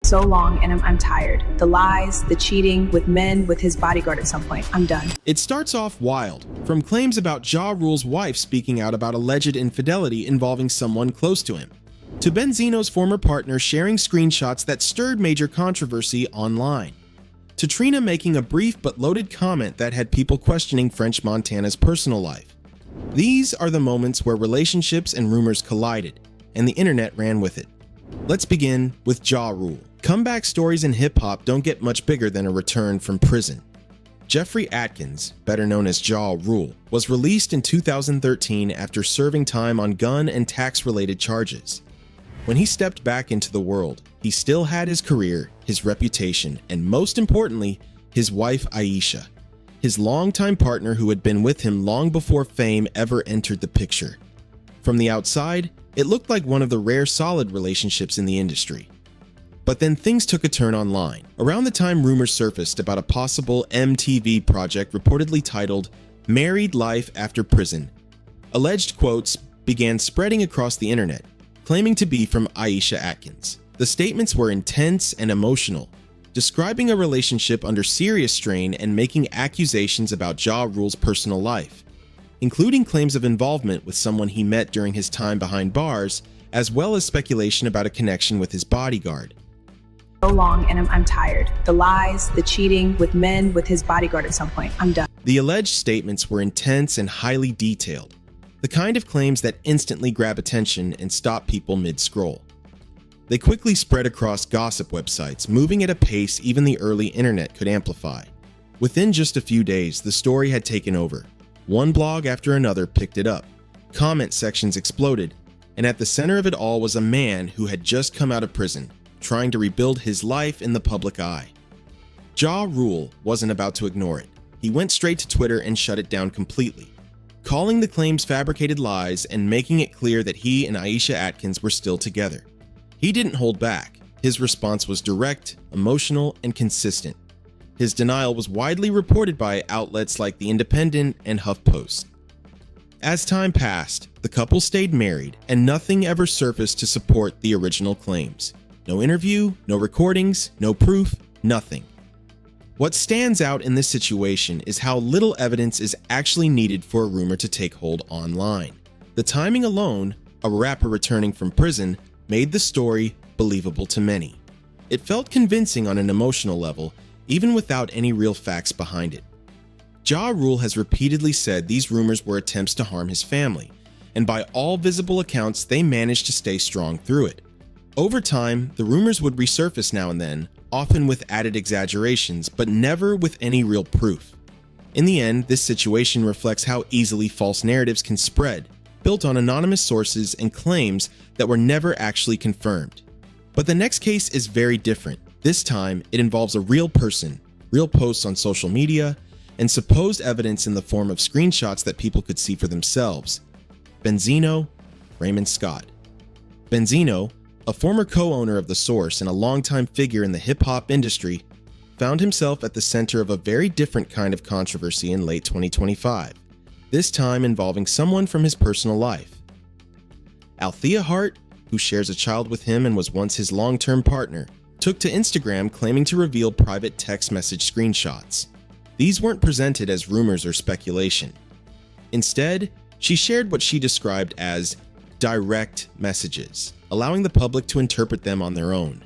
So long, and I'm tired. The lies, the cheating with men, with his bodyguard at some point. I'm done. It starts off wild, from claims about Ja Rule's wife speaking out about alleged infidelity involving someone close to him, to Benzino's former partner sharing screenshots that stirred major controversy online, to Trina making a brief but loaded comment that had people questioning French Montana's personal life. These are the moments where relationships and rumors collided, and the internet ran with it. Let's begin with Ja Rule. Comeback stories in hip-hop don't get much bigger than a return from prison. Jeffrey Atkins, better known as Ja Rule, was released in 2013 after serving time on gun and tax-related charges. When he stepped back into the world, he still had his career, his reputation, and most importantly, his wife Aisha, his longtime partner who had been with him long before fame ever entered the picture. From the outside, it looked like one of the rare solid relationships in the industry. But then things took a turn online. Around the time rumors surfaced about a possible MTV project reportedly titled Married Life After Prison, alleged quotes began spreading across the internet, claiming to be from Aisha Atkins. The statements were intense and emotional, describing a relationship under serious strain and making accusations about Ja Rule's personal life, including claims of involvement with someone he met during his time behind bars, as well as speculation about a connection with his bodyguard. So long, and I'm tired. The lies, the cheating with men, with his bodyguard at some point. I'm done. The alleged statements were intense and highly detailed, the kind of claims that instantly grab attention and stop people mid-scroll. They quickly spread across gossip websites, moving at a pace even the early internet could amplify. Within just a few days, the story had taken over. One blog after another picked it up. Comment sections exploded, and at the center of it all was a man who had just come out of prison, trying to rebuild his life in the public eye. Ja Rule wasn't about to ignore it. He went straight to Twitter and shut it down completely, calling the claims fabricated lies and making it clear that he and Aisha Atkins were still together. He didn't hold back. His response was direct, emotional, and consistent. His denial was widely reported by outlets like The Independent and HuffPost. As time passed, the couple stayed married, and nothing ever surfaced to support the original claims. No interview, no recordings, no proof, nothing. What stands out in this situation is how little evidence is actually needed for a rumor to take hold online. The timing alone, a rapper returning from prison, made the story believable to many. It felt convincing on an emotional level, even without any real facts behind it. Ja Rule has repeatedly said these rumors were attempts to harm his family, and by all visible accounts, they managed to stay strong through it. Over time, the rumors would resurface now and then, often with added exaggerations, but never with any real proof. In the end, this situation reflects how easily false narratives can spread, built on anonymous sources and claims that were never actually confirmed. But the next case is very different. This time, it involves a real person, real posts on social media, and supposed evidence in the form of screenshots that people could see for themselves. Benzino, Raymond Scott. Benzino, a former co-owner of The Source and a longtime figure in the hip-hop industry, found himself at the center of a very different kind of controversy in late 2025, this time involving someone from his personal life. Althea Hart, who shares a child with him and was once his long-term partner, took to Instagram claiming to reveal private text message screenshots. These weren't presented as rumors or speculation. Instead, she shared what she described as direct messages, allowing the public to interpret them on their own.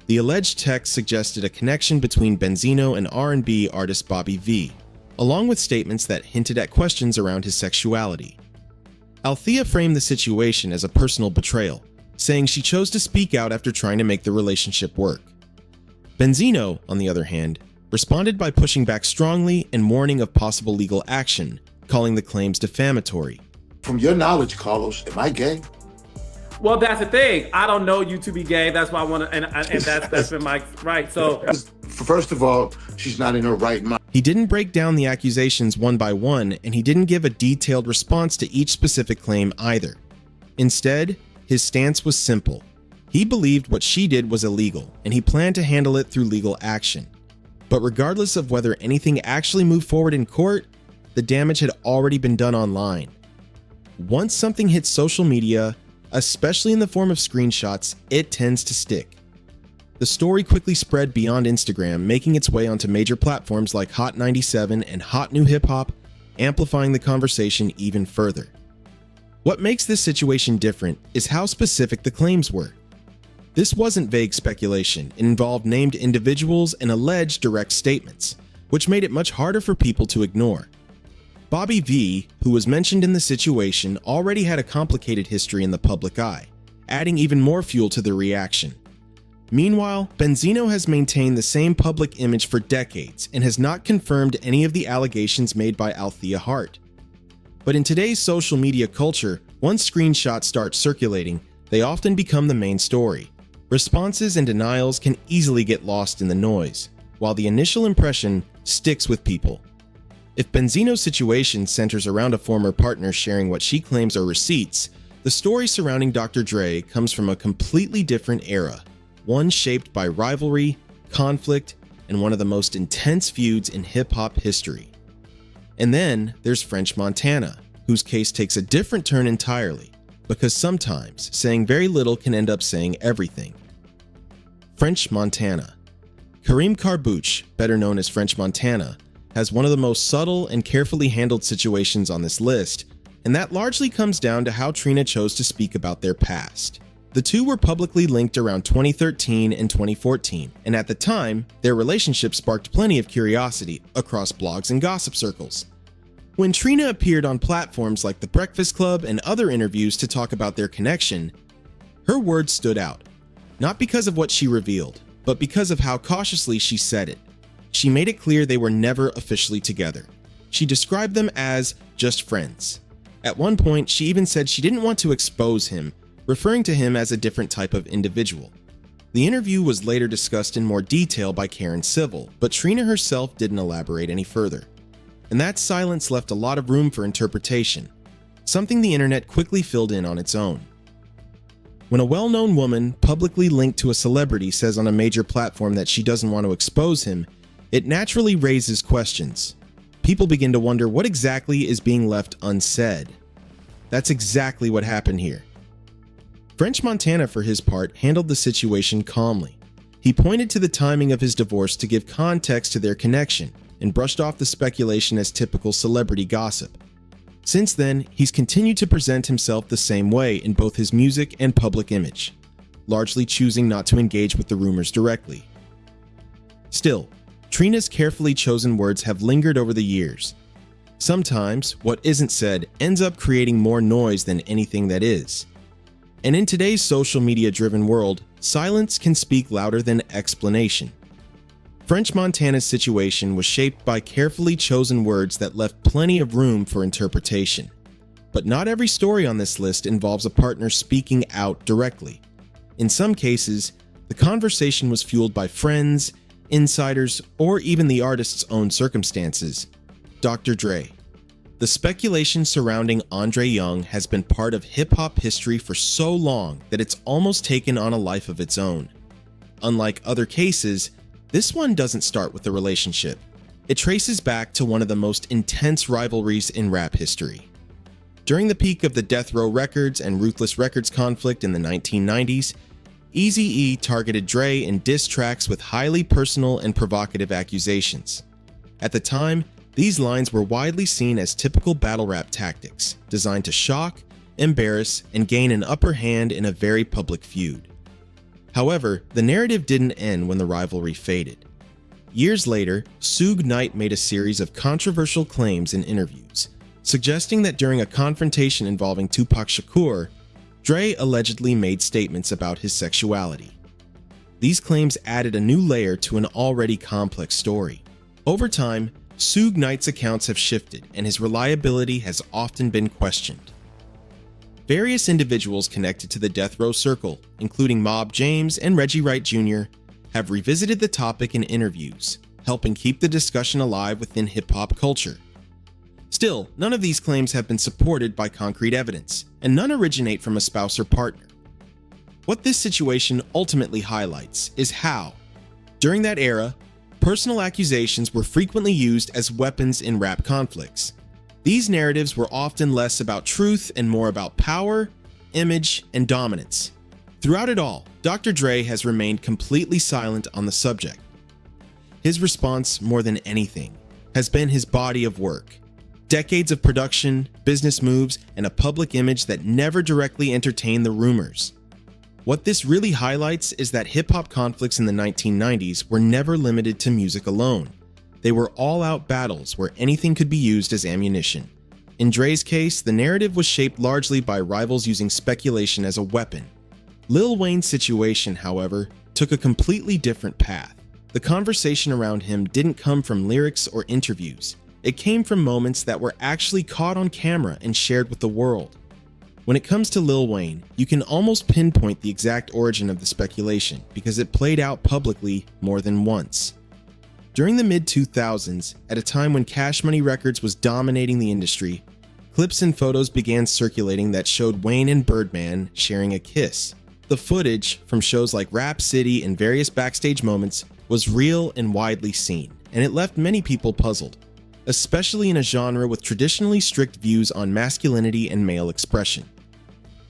The alleged text suggested a connection between Benzino and R&B artist Bobby V, along with statements that hinted at questions around his sexuality. Althea framed the situation as a personal betrayal, saying she chose to speak out after trying to make the relationship work. Benzino, on the other hand, responded by pushing back strongly and warning of possible legal action, calling the claims defamatory. From your knowledge, Carlos, am I gay? Well, that's the thing. I don't know you to be gay. That's why I want to, and that's been my right. So, first of all, she's not in her right mind. He didn't break down the accusations one by one, and he didn't give a detailed response to each specific claim either. Instead, his stance was simple. He believed what she did was illegal, and he planned to handle it through legal action. But regardless of whether anything actually moved forward in court, the damage had already been done online. Once something hits social media, especially in the form of screenshots, it tends to stick. The story quickly spread beyond Instagram, making its way onto major platforms like Hot 97 and Hot New Hip Hop, amplifying the conversation even further. What makes this situation different is how specific the claims were. This wasn't vague speculation. It involved named individuals and alleged direct statements, which made it much harder for people to ignore. Bobby V, who was mentioned in the situation, already had a complicated history in the public eye, adding even more fuel to the reaction. Meanwhile, Benzino has maintained the same public image for decades and has not confirmed any of the allegations made by Althea Hart. But in today's social media culture, once screenshots start circulating, they often become the main story. Responses and denials can easily get lost in the noise, while the initial impression sticks with people. If Benzino's situation centers around a former partner sharing what she claims are receipts, the story surrounding Dr. Dre comes from a completely different era, one shaped by rivalry, conflict, and one of the most intense feuds in hip-hop history. And then there's French Montana, whose case takes a different turn entirely, because sometimes saying very little can end up saying everything. French Montana. Kareem Karbouch, better known as French Montana, has one of the most subtle and carefully handled situations on this list, and that largely comes down to how Trina chose to speak about their past. The two were publicly linked around 2013 and 2014, and at the time, their relationship sparked plenty of curiosity across blogs and gossip circles. When Trina appeared on platforms like The Breakfast Club and other interviews to talk about their connection, her words stood out, not because of what she revealed, but because of how cautiously she said it. She made it clear they were never officially together. She described them as just friends. At one point, she even said she didn't want to expose him, referring to him as a different type of individual. The interview was later discussed in more detail by Karen Civil, but Trina herself didn't elaborate any further. And that silence left a lot of room for interpretation, something the internet quickly filled in on its own. When a well-known woman publicly linked to a celebrity says on a major platform that she doesn't want to expose him, it naturally raises questions. People begin to wonder what exactly is being left unsaid. That's exactly what happened here. French Montana, for his part, handled the situation calmly. He pointed to the timing of his divorce to give context to their connection and brushed off the speculation as typical celebrity gossip. Since then, he's continued to present himself the same way in both his music and public image, largely choosing not to engage with the rumors directly. Still, Trina's carefully chosen words have lingered over the years. Sometimes, what isn't said ends up creating more noise than anything that is. And in today's social media-driven world, silence can speak louder than explanation. French Montana's situation was shaped by carefully chosen words that left plenty of room for interpretation. But not every story on this list involves a partner speaking out directly. In some cases, the conversation was fueled by friends, insiders, or even the artist's own circumstances. Dr. Dre. The speculation surrounding Andre Young has been part of hip-hop history for so long that it's almost taken on a life of its own. Unlike other cases, this one doesn't start with a relationship. It traces back to one of the most intense rivalries in rap history. During the peak of the Death Row Records and Ruthless Records conflict in the 1990s, Eazy-E targeted Dre in diss tracks with highly personal and provocative accusations. At the time, these lines were widely seen as typical battle rap tactics, designed to shock, embarrass, and gain an upper hand in a very public feud. However, the narrative didn't end when the rivalry faded. Years later, Suge Knight made a series of controversial claims in interviews, suggesting that during a confrontation involving Tupac Shakur, Dre allegedly made statements about his sexuality. These claims added a new layer to an already complex story. Over time, Suge Knight's accounts have shifted, and his reliability has often been questioned. Various individuals connected to the Death Row Circle, including Mob James and Reggie Wright Jr., have revisited the topic in interviews, helping keep the discussion alive within hip-hop culture. Still, none of these claims have been supported by concrete evidence, and none originate from a spouse or partner. What this situation ultimately highlights is how, during that era, personal accusations were frequently used as weapons in rap conflicts. These narratives were often less about truth and more about power, image, and dominance. Throughout it all, Dr. Dre has remained completely silent on the subject. His response, more than anything, has been his body of work. Decades of production, business moves, and a public image that never directly entertained the rumors. What this really highlights is that hip-hop conflicts in the 1990s were never limited to music alone. They were all-out battles where anything could be used as ammunition. In Dre's case, the narrative was shaped largely by rivals using speculation as a weapon. Lil Wayne's situation, however, took a completely different path. The conversation around him didn't come from lyrics or interviews. It came from moments that were actually caught on camera and shared with the world. When it comes to Lil Wayne, you can almost pinpoint the exact origin of the speculation because it played out publicly more than once. During the mid-2000s, at a time when Cash Money Records was dominating the industry, clips and photos began circulating that showed Wayne and Birdman sharing a kiss. The footage from shows like Rap City and various backstage moments was real and widely seen, and it left many people puzzled, especially in a genre with traditionally strict views on masculinity and male expression.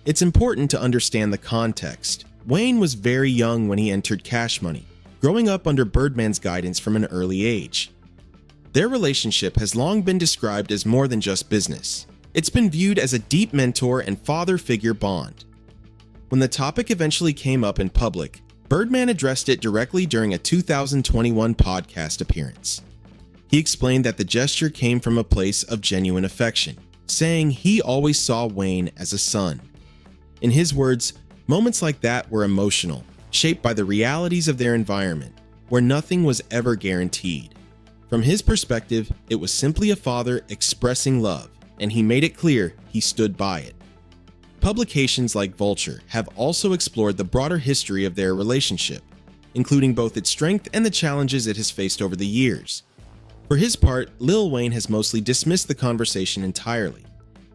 It's important to understand the context. Wayne was very young when he entered Cash Money, growing up under Birdman's guidance from an early age. Their relationship has long been described as more than just business. It's been viewed as a deep mentor and father figure bond. When the topic eventually came up in public, Birdman addressed it directly during a 2021 podcast appearance. He explained that the gesture came from a place of genuine affection, saying he always saw Wayne as a son. In his words, moments like that were emotional, shaped by the realities of their environment, where nothing was ever guaranteed. From his perspective, it was simply a father expressing love, and he made it clear he stood by it. Publications like Vulture have also explored the broader history of their relationship, including both its strength and the challenges it has faced over the years. For his part, Lil Wayne has mostly dismissed the conversation entirely.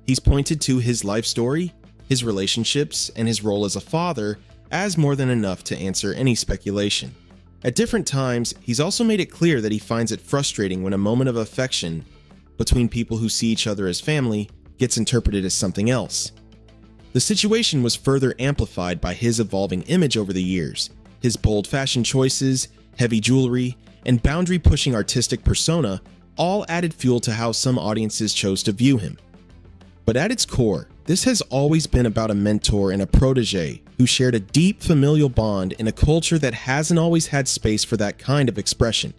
He's pointed to his life story, his relationships, and his role as a father as more than enough to answer any speculation. At different times, he's also made it clear that he finds it frustrating when a moment of affection between people who see each other as family gets interpreted as something else. The situation was further amplified by his evolving image over the years. His bold fashion choices, heavy jewelry, and boundary-pushing artistic persona all added fuel to how some audiences chose to view him. But at its core, this has always been about a mentor and a protege who shared a deep familial bond in a culture that hasn't always had space for that kind of expression.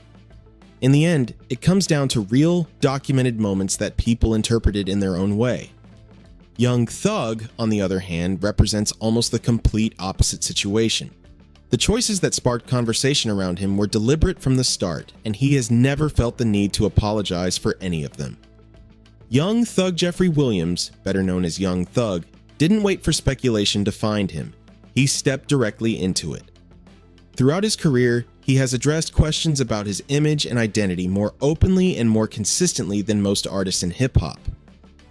In the end, it comes down to real, documented moments that people interpreted in their own way. Young Thug, on the other hand, represents almost the complete opposite situation. The choices that sparked conversation around him were deliberate from the start, and he has never felt the need to apologize for any of them. Young Thug Jeffrey Williams, better known as Young Thug, didn't wait for speculation to find him. He stepped directly into it. Throughout his career, he has addressed questions about his image and identity more openly and more consistently than most artists in hip-hop.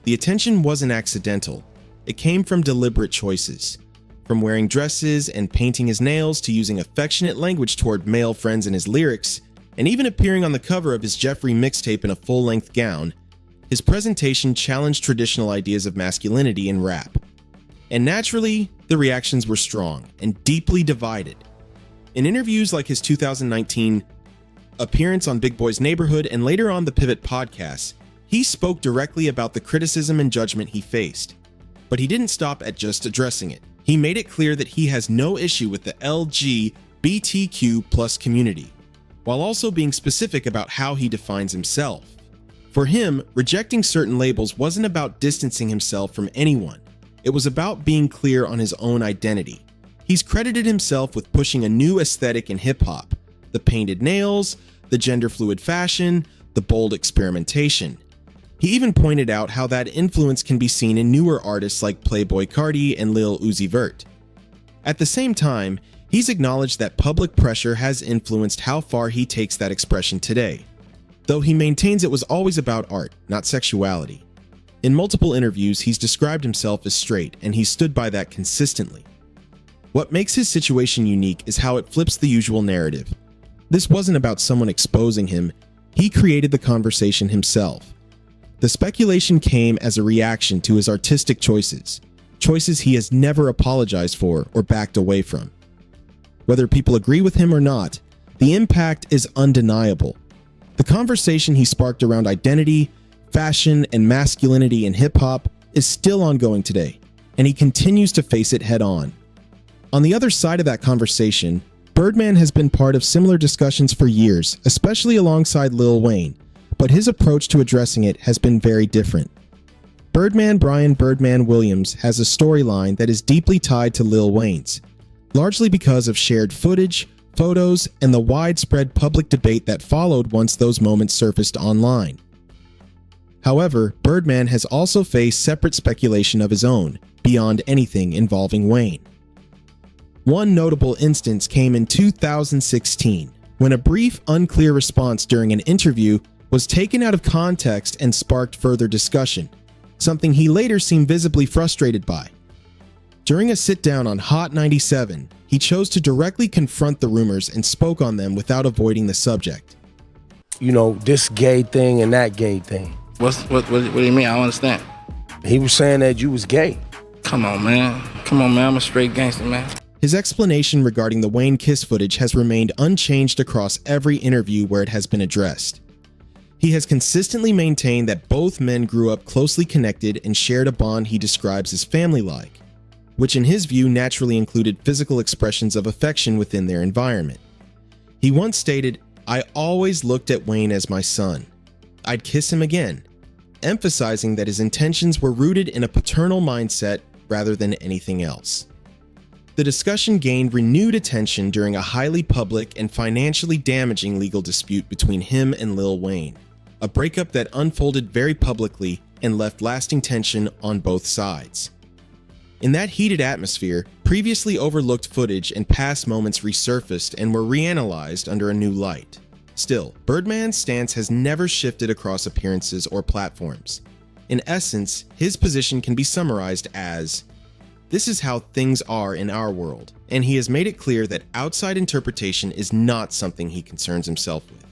The attention wasn't accidental. It came from deliberate choices. From wearing dresses and painting his nails to using affectionate language toward male friends in his lyrics, and even appearing on the cover of his Jeffrey mixtape in a full-length gown, his presentation challenged traditional ideas of masculinity in rap. And naturally, the reactions were strong and deeply divided. In interviews like his 2019 appearance on Big Boy's Neighborhood and later on the Pivot podcast, he spoke directly about the criticism and judgment he faced. But he didn't stop at just addressing it. He made it clear that he has no issue with the LGBTQ+ community, while also being specific about how he defines himself. For him, rejecting certain labels wasn't about distancing himself from anyone. It was about being clear on his own identity. He's credited himself with pushing a new aesthetic in hip-hop: the painted nails, the gender-fluid fashion, the bold experimentation. He even pointed out how that influence can be seen in newer artists like Playboi Carti and Lil Uzi Vert. At the same time, he's acknowledged that public pressure has influenced how far he takes that expression today, though he maintains it was always about art, not sexuality. In multiple interviews, he's described himself as straight, and he's stood by that consistently. What makes his situation unique is how it flips the usual narrative. This wasn't about someone exposing him. He created the conversation himself. The speculation came as a reaction to his artistic choices. choices he has never apologized for or backed away from. Whether people agree with him or not, the impact is undeniable. The conversation he sparked around identity, fashion, and masculinity in hip-hop is still ongoing today, and he continues to face it head-on. On the other side of that conversation, Birdman has been part of similar discussions for years, especially alongside Lil Wayne, but his approach to addressing it has been very different. Birdman Brian Birdman Williams has a storyline that is deeply tied to Lil Wayne's, largely because of shared footage, photos, and the widespread public debate that followed once those moments surfaced online. However, Birdman has also faced separate speculation of his own, beyond anything involving Wayne. One notable instance came in 2016, when a brief, unclear response during an interview was taken out of context and sparked further discussion, something he later seemed visibly frustrated by. During a sit-down on Hot 97, he chose to directly confront the rumors and spoke on them without avoiding the subject. You know, this gay thing and that gay thing. What do you mean? I don't understand. He was saying that you was gay. Come on, man. I'm a straight gangster, man. His explanation regarding the Wayne kiss footage has remained unchanged across every interview where it has been addressed. He has consistently maintained that both men grew up closely connected and shared a bond he describes as family-like, which in his view naturally included physical expressions of affection within their environment. He once stated, "I always looked at Wayne as my son. I'd kiss him again," emphasizing that his intentions were rooted in a paternal mindset rather than anything else. The discussion gained renewed attention during a highly public and financially damaging legal dispute between him and Lil Wayne, a breakup that unfolded very publicly and left lasting tension on both sides. In that heated atmosphere, previously overlooked footage and past moments resurfaced and were reanalyzed under a new light. Still, Birdman's stance has never shifted across appearances or platforms. In essence, his position can be summarized as, "This is how things are in our world," and he has made it clear that outside interpretation is not something he concerns himself with.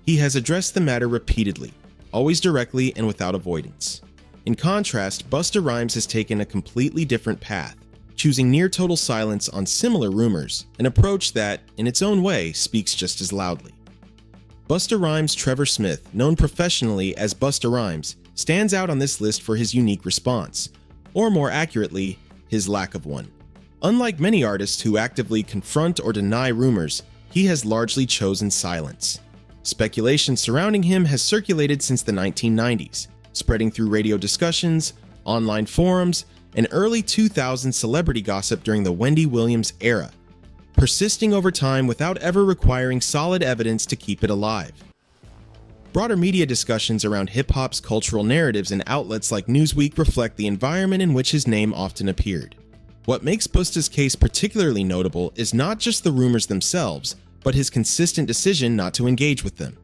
He has addressed the matter repeatedly, always directly and without avoidance. In contrast, Busta Rhymes has taken a completely different path, choosing near total silence on similar rumors, an approach that, in its own way, speaks just as loudly. Busta Rhymes' Trevor Smith, known professionally as Busta Rhymes, stands out on this list for his unique response, or more accurately, his lack of one. Unlike many artists who actively confront or deny rumors, he has largely chosen silence. Speculation surrounding him has circulated since the 1990s, spreading through radio discussions, online forums, and early 2000s celebrity gossip during the Wendy Williams era, persisting over time without ever requiring solid evidence to keep it alive. Broader media discussions around hip-hop's cultural narratives and outlets like Newsweek reflect the environment in which his name often appeared. What makes Busta's case particularly notable is not just the rumors themselves, but his consistent decision not to engage with them.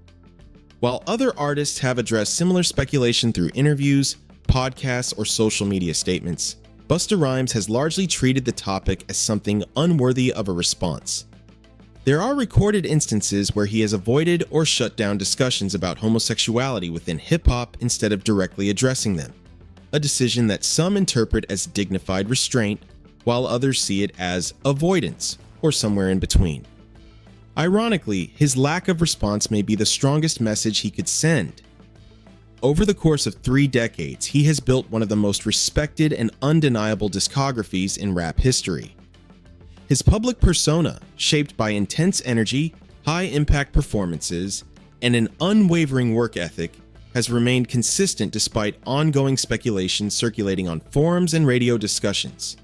While other artists have addressed similar speculation through interviews, podcasts, or social media statements, Busta Rhymes has largely treated the topic as something unworthy of a response. There are recorded instances where he has avoided or shut down discussions about homosexuality within hip-hop instead of directly addressing them, a decision that some interpret as dignified restraint, while others see it as avoidance, or somewhere in between. Ironically, his lack of response may be the strongest message he could send. Over the course of 3 decades, he has built one of the most respected and undeniable discographies in rap history. His public persona, shaped by intense energy, high-impact performances, and an unwavering work ethic, has remained consistent despite ongoing speculation circulating on forums and radio discussions.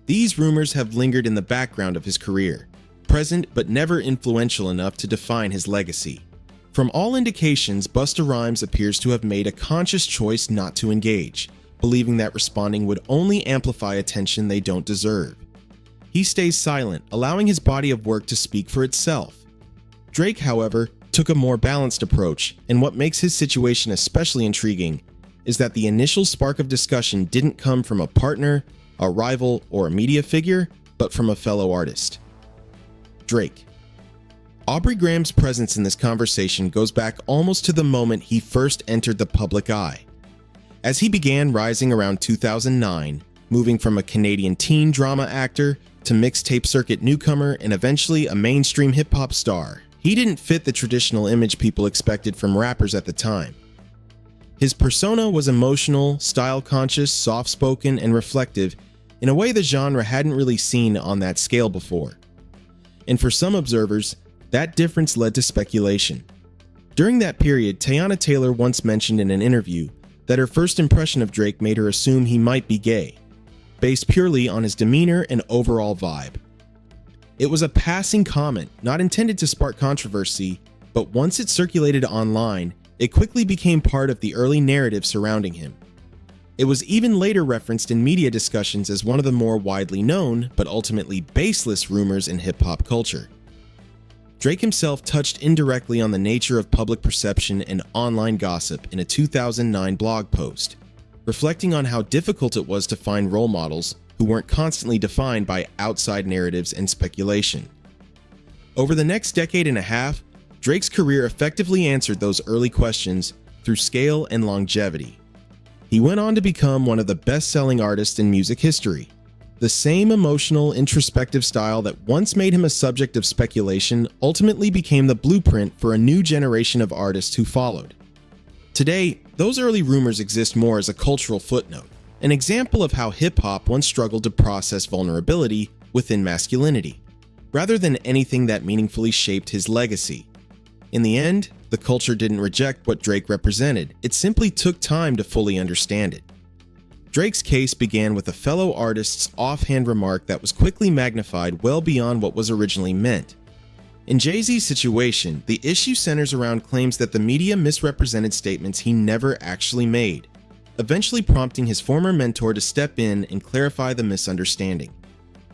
These rumors have lingered in the background of his career, present but never influential enough to define his legacy. From all indications, Busta Rhymes appears to have made a conscious choice not to engage, believing that responding would only amplify attention they don't deserve. He stays silent, allowing his body of work to speak for itself. Drake, however, took a more balanced approach, and what makes his situation especially intriguing is that the initial spark of discussion didn't come from a partner, a rival, or a media figure, but from a fellow artist. Drake. Aubrey Graham's presence in this conversation goes back almost to the moment he first entered the public eye. As he began rising around 2009, moving from a Canadian teen drama actor to mixtape circuit newcomer and eventually a mainstream hip-hop star. He didn't fit the traditional image people expected from rappers at the time. His persona was emotional, style-conscious, soft-spoken, and reflective in a way the genre hadn't really seen on that scale before. And for some observers, that difference led to speculation. During that period, Teyana Taylor once mentioned in an interview that her first impression of Drake made her assume he might be gay, based purely on his demeanor and overall vibe. It was a passing comment, not intended to spark controversy, but once it circulated online, it quickly became part of the early narrative surrounding him. It was even later referenced in media discussions as one of the more widely known, but ultimately baseless rumors in hip-hop culture. Drake himself touched indirectly on the nature of public perception and online gossip in a 2009 blog post, reflecting on how difficult it was to find role models who weren't constantly defined by outside narratives and speculation. Over the next decade and a half, Drake's career effectively answered those early questions through scale and longevity. He went on to become one of the best-selling artists in music history. The same emotional, introspective style that once made him a subject of speculation ultimately became the blueprint for a new generation of artists who followed. Today, those early rumors exist more as a cultural footnote, an example of how hip-hop once struggled to process vulnerability within masculinity, rather than anything that meaningfully shaped his legacy. In the end, the culture didn't reject what Drake represented, it simply took time to fully understand it. Drake's case began with a fellow artist's offhand remark that was quickly magnified well beyond what was originally meant. In Jay-Z's situation, the issue centers around claims that the media misrepresented statements he never actually made, eventually prompting his former mentor to step in and clarify the misunderstanding.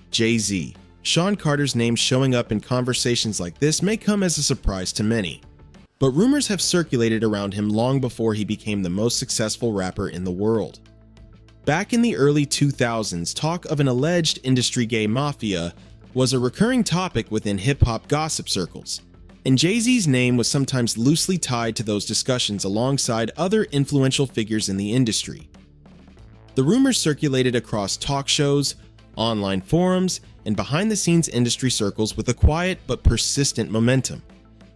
Jay-Z. Sean Carter's name showing up in conversations like this may come as a surprise to many, but rumors have circulated around him long before he became the most successful rapper in the world. Back in the early 2000s, talk of an alleged industry gay mafia was a recurring topic within hip-hop gossip circles, and Jay-Z's name was sometimes loosely tied to those discussions alongside other influential figures in the industry. The rumors circulated across talk shows, online forums, and behind-the-scenes industry circles with a quiet but persistent momentum,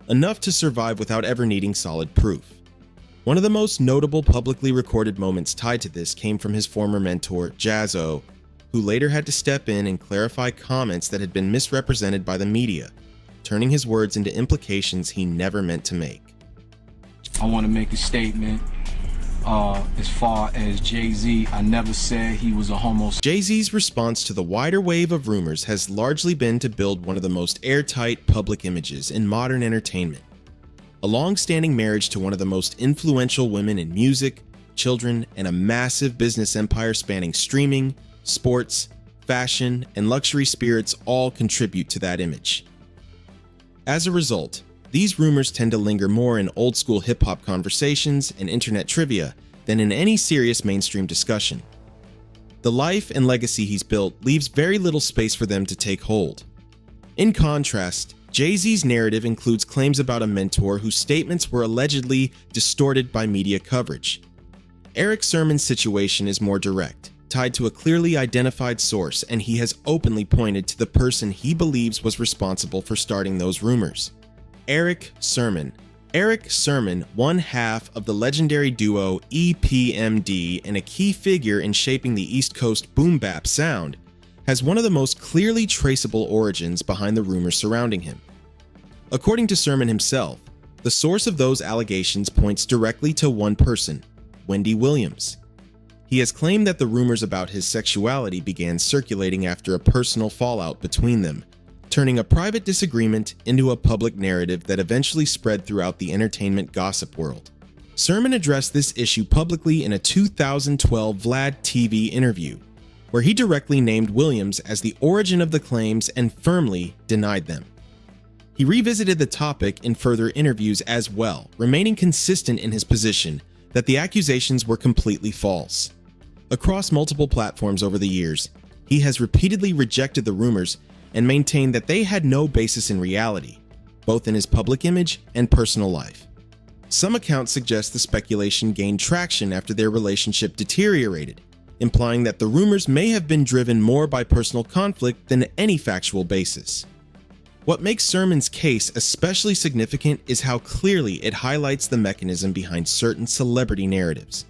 enough to survive without ever needing solid proof. One of the most notable publicly recorded moments tied to this came from his former mentor, Jaz-O, who later had to step in and clarify comments that had been misrepresented by the media, turning his words into implications he never meant to make. I want to make a statement. As far as Jay-Z, I never said he was a homosexual. Jay-Z's response to the wider wave of rumors has largely been to build one of the most airtight public images in modern entertainment. A long-standing marriage to one of the most influential women in music, children, and a massive business empire spanning streaming, sports, fashion, and luxury spirits all contribute to that image. As a result, these rumors tend to linger more in old-school hip-hop conversations and internet trivia than in any serious mainstream discussion. The life and legacy he's built leaves very little space for them to take hold. In contrast, Jay-Z's narrative includes claims about a mentor whose statements were allegedly distorted by media coverage. Eric Sermon's situation is more direct, tied to a clearly identified source, and he has openly pointed to the person he believes was responsible for starting those rumors. Eric Sermon. Eric Sermon, one half of the legendary duo EPMD and a key figure in shaping the East Coast boom bap sound, has one of the most clearly traceable origins behind the rumors surrounding him. According to Sermon himself, the source of those allegations points directly to one person, Wendy Williams. He has claimed that the rumors about his sexuality began circulating after a personal fallout between them, turning a private disagreement into a public narrative that eventually spread throughout the entertainment gossip world. Sermon addressed this issue publicly in a 2012 Vlad TV interview, where he directly named Williams as the origin of the claims and firmly denied them. He revisited the topic in further interviews as well, remaining consistent in his position that the accusations were completely false. Across multiple platforms over the years, he has repeatedly rejected the rumors and maintained that they had no basis in reality, both in his public image and personal life. Some accounts suggest the speculation gained traction after their relationship deteriorated, implying that the rumors may have been driven more by personal conflict than any factual basis. What makes Sermon's case especially significant is how clearly it highlights the mechanism behind certain celebrity narratives.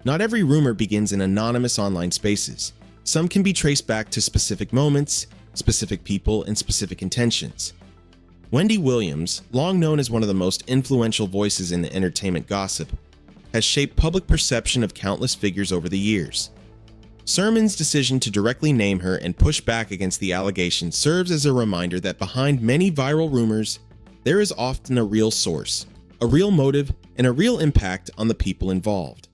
Not every rumor begins in anonymous online spaces. Some can be traced back to specific moments, specific people, and specific intentions. Wendy Williams, long known as one of the most influential voices in the entertainment gossip, has shaped public perception of countless figures over the years. Sermon's decision to directly name her and push back against the allegations serves as a reminder that behind many viral rumors, there is often a real source, a real motive, and a real impact on the people involved.